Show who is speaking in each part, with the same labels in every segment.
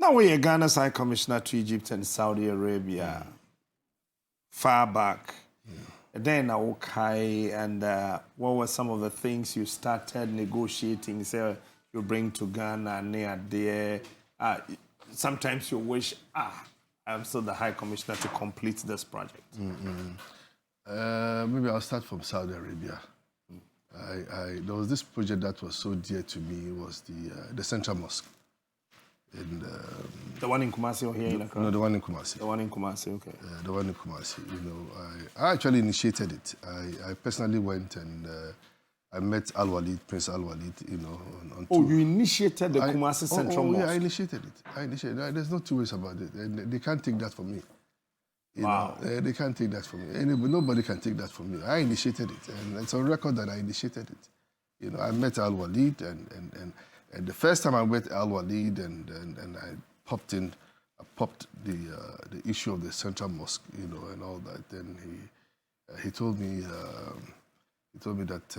Speaker 1: Now we're Ghana's High Commissioner to Egypt and Saudi Arabia. Far back. Then okay, and what were some of the things you started negotiating? Say you bring to Ghana near there. Sometimes you wish, I'm still the High Commissioner to complete this project.
Speaker 2: Maybe I'll start from Saudi Arabia. There was this project that was so dear to me. It was the Central Mosque. And,
Speaker 1: the one in Kumasi or here in Accra?
Speaker 2: No, the one in Kumasi.
Speaker 1: The one in Kumasi, okay.
Speaker 2: The one in Kumasi. You know, I actually initiated it. I personally went and I met Prince Al-Walid, you know. On
Speaker 1: you initiated the Kumasi Central Mosque?
Speaker 2: Yeah, I initiated it. There's no two ways about it. And they can't take that from me. You know, they can't take that from me. Nobody can take that from me. I initiated it, and it's on record that I initiated it. You know, I met Al-Walid, and the first time I met Al-Walid, and I popped the issue of the Central Mosque, you know, and all that. Then he told me that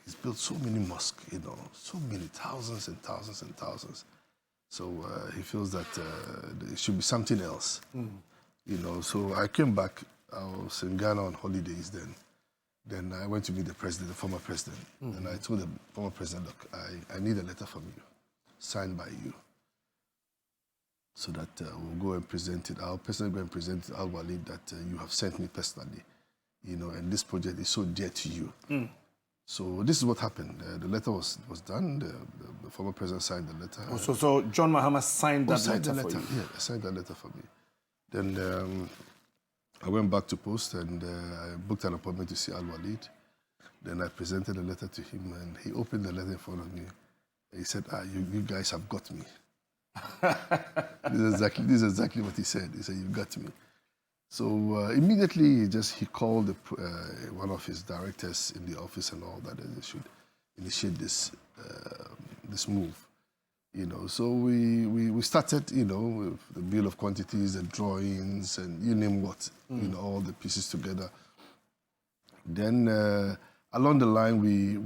Speaker 2: he's built so many mosques, you know, so many thousands and thousands and thousands. So he feels that there should be something else, you know. So I came back. I was in Ghana on holidays then. Then I went to meet the president, the former president, and I told the former president, look, I need a letter from you, signed by you, so that we'll go and present it. I'll personally go and present it, Al-Walid, that you have sent me personally, you know, and this project is so dear to you. So this is what happened. The letter was done. The former president signed the letter.
Speaker 1: So John Mahama signed that letter for you?
Speaker 2: Yeah, signed that letter for me. Then I went back to post and I booked an appointment to see Al-Walid. Then I presented the letter to him and he opened the letter in front of me. He said, you guys have got me. This is exactly what he said. He said, you've got me. So immediately he called one of his directors in the office and all that they should initiate this move. You know, so we started, you know, with the bill of quantities, the drawings, and you name what, you know, all the pieces together. Then along the line, we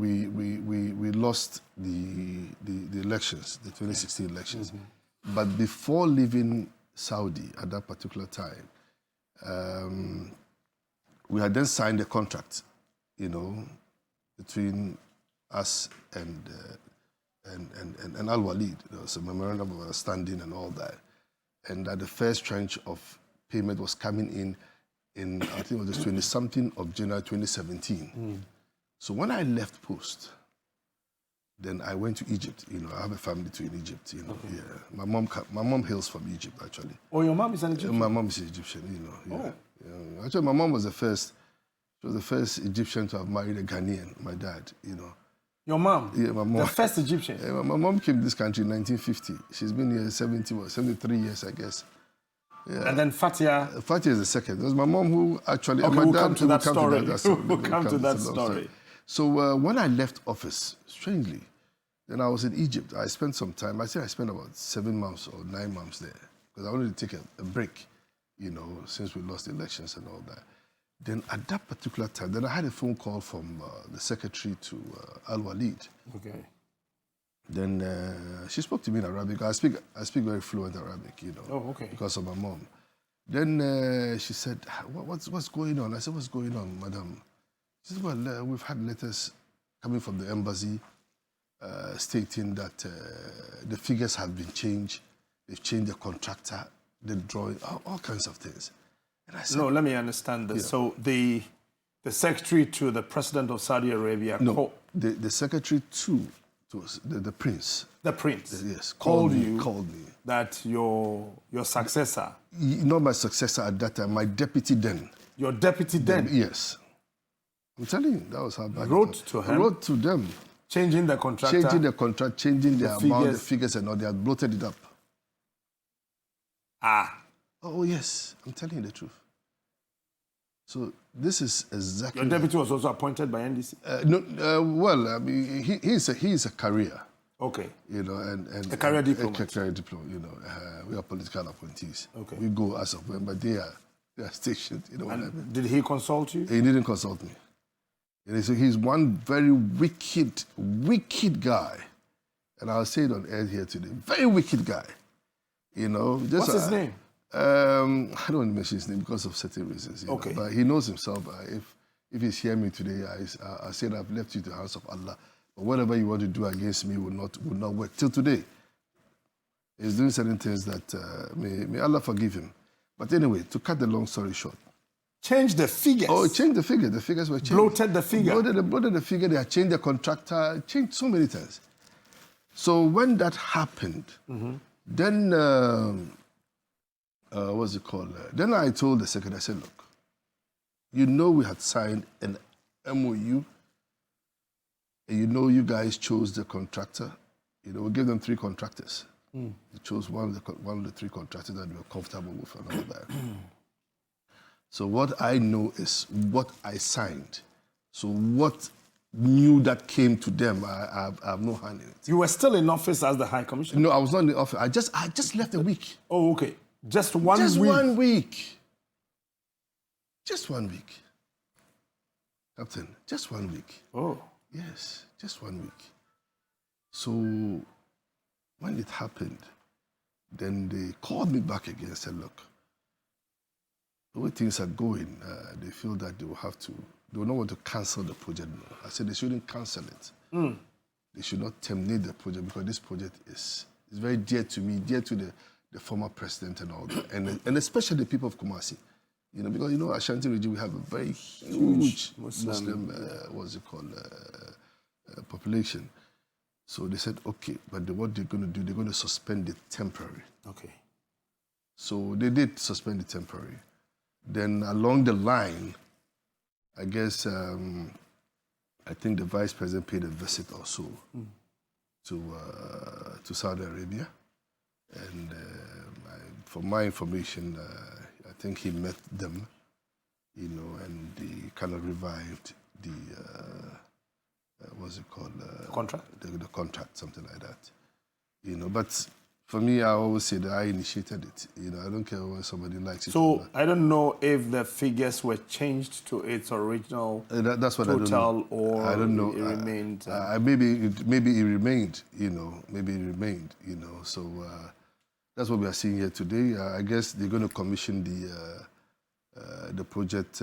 Speaker 2: lost the elections, the 2016 elections. But before leaving Saudi at that particular time, we had then signed a contract, you know, between us and Al-Walid. There was a memorandum of understanding and all that. And that the first tranche of payment was coming in I think it was the 20-something of January 2017. So when I left post, then I went to Egypt. You know, I have a family too in Egypt, you know. Yeah. My mom hails from Egypt, actually.
Speaker 1: Oh, your mom is an Egyptian?
Speaker 2: My mom is Egyptian, you know. Yeah. Yeah. Actually, my mom was the first Egyptian to have married a Ghanaian, my dad, you know.
Speaker 1: Your mom?
Speaker 2: Yeah, my mom.
Speaker 1: The first Egyptian?
Speaker 2: Yeah, my mom came to this country in 1950. She's been here 73 years, I guess. Yeah.
Speaker 1: And then Fatia?
Speaker 2: Fatia is the second. It was my mom who actually...
Speaker 1: Okay, we'll come to that story. We'll come to that story.
Speaker 2: So when I left office, strangely, then I was in Egypt. I spent some time. I think I spent about 7 months or 9 months there because I wanted to take a break, you know, since we lost the elections and all that. Then at that particular time, then I had a phone call from the secretary to Al-Walid.
Speaker 1: Okay.
Speaker 2: Then she spoke to me in Arabic. I speak very fluent Arabic, you know.
Speaker 1: Oh, okay.
Speaker 2: Because of my mom. Then she said, what's going on? I said, what's going on, madam? She said, well, we've had letters coming from the embassy stating that the figures have been changed. They've changed the contractor, the drawing, all kinds of things. And I said,
Speaker 1: no, let me understand this. Yeah. So the secretary to the president of Saudi Arabia...
Speaker 2: No, the secretary to the prince.
Speaker 1: The prince?
Speaker 2: Yes.
Speaker 1: Called me.
Speaker 2: That
Speaker 1: your successor...
Speaker 2: Not my successor at that time, my deputy then.
Speaker 1: Your deputy then?
Speaker 2: Yes. I'm telling you, that was how bad
Speaker 1: wrote to him?
Speaker 2: I wrote to them.
Speaker 1: Changing the contractor?
Speaker 2: Changing the contract, changing the amount, the figures and all. They had bloated it up. Oh, yes. I'm telling you the truth. So this is exactly...
Speaker 1: Your deputy was also appointed by NDC?
Speaker 2: Well, I mean, he's a career.
Speaker 1: Okay.
Speaker 2: You know, and
Speaker 1: a career diplomat.
Speaker 2: A career diplomat, you know. We are political appointees.
Speaker 1: Okay.
Speaker 2: We go as of when, but they are stationed, you know what I mean?
Speaker 1: Did he consult you?
Speaker 2: He didn't consult me. He's one very wicked guy. And I'll say it on air here today. Very wicked guy. You know, just,
Speaker 1: what's his name?
Speaker 2: I don't want to mention his name because of certain reasons. You
Speaker 1: Okay.
Speaker 2: know, but he knows himself. If he's hearing me today, I said I've left you to the hands of Allah. But whatever you want to do against me will not work. Till today, he's doing certain things that may Allah forgive him. But anyway, to cut the long story short.
Speaker 1: Change the figures.
Speaker 2: Oh, change the figure. The figures were changed.
Speaker 1: Bloated the figure.
Speaker 2: Bloated the figure. They had changed the contractor. Changed so many things. So when that happened, then what's it called? Then I told the secretary, I said, look, you know we had signed an MOU, and you know you guys chose the contractor. You know, we gave them 3 contractors. They chose one of the 3 contractors that we were comfortable with and all that. So what I know is what I signed. So what new that came to them, I have no hand in it.
Speaker 1: You were still in office as the High Commissioner?
Speaker 2: No, I was not in the office. I just left a week.
Speaker 1: Oh, okay. Just one week?
Speaker 2: Just 1 week. Just 1 week. Captain, just 1 week.
Speaker 1: Oh.
Speaker 2: Yes, just 1 week. So when it happened, then they called me back again and said, look, the way things are going, they feel that they will not want to cancel the project. No. I said they shouldn't cancel it. They should not terminate the project because this project is very dear to me, dear to the former president and all that, and especially the people of Kumasi. You know, because, you know, Ashanti region, we have a very huge Muslim population. So they said, okay, but what they're going to do, they're going to suspend it temporary.
Speaker 1: Okay.
Speaker 2: So they did suspend it temporary. Then along the line, I guess, I think the vice president paid a visit or so to Saudi Arabia. And from my information, I think he met them, you know, and they kind of revived the, what's it called?
Speaker 1: Contract?
Speaker 2: The contract, something like that. You know, but for me, I always say that I initiated it. You know, I don't care whether somebody likes it or not.
Speaker 1: So I don't know if the figures were changed to its original
Speaker 2: that's what
Speaker 1: total,
Speaker 2: or I don't know.
Speaker 1: It remained.
Speaker 2: Maybe it remained. You know, maybe it remained. You know, so that's what we are seeing here today. I guess they're going to commission the project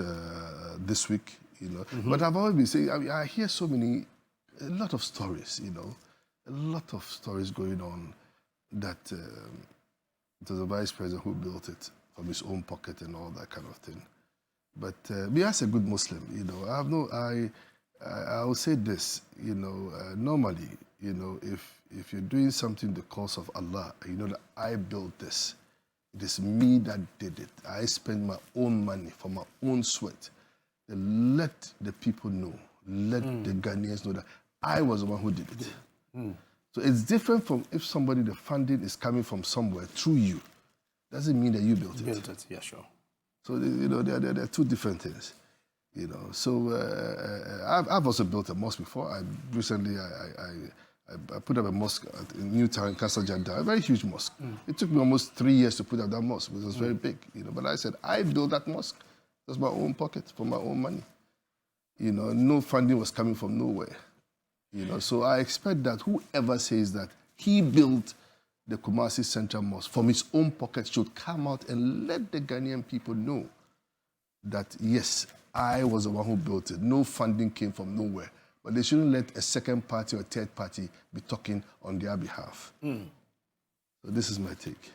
Speaker 2: this week. You know, but I've always been saying I hear a lot of stories. You know, a lot of stories going on. That it was the vice president who built it from his own pocket and all that kind of thing. But me as a good Muslim, you know, I will say this, you know, normally, you know, if you're doing something the cause of Allah, you know that I built this. It is me that did it. I spent my own money for my own sweat. Then let the people know, let the Ghanaians know that I was the one who did it. So it's different from if somebody, the funding is coming from somewhere through you. Doesn't mean that you built it.
Speaker 1: Built it, yeah, sure.
Speaker 2: So, you know, they're 2 different things, you know. So I've also built a mosque before. Recently, I put up a mosque in Newtown, Castle Janda, a very huge mosque. It took me almost 3 years to put up that mosque because it was very big, you know. But I said, I built that mosque. That's my own pocket, from my own money. You know, no funding was coming from nowhere. You know, so I expect that whoever says that he built the Kumasi Central Mosque from his own pocket should come out and let the Ghanaian people know that, yes, I was the one who built it. No funding came from nowhere. But they shouldn't let a second party or third party be talking on their behalf. So this is my take.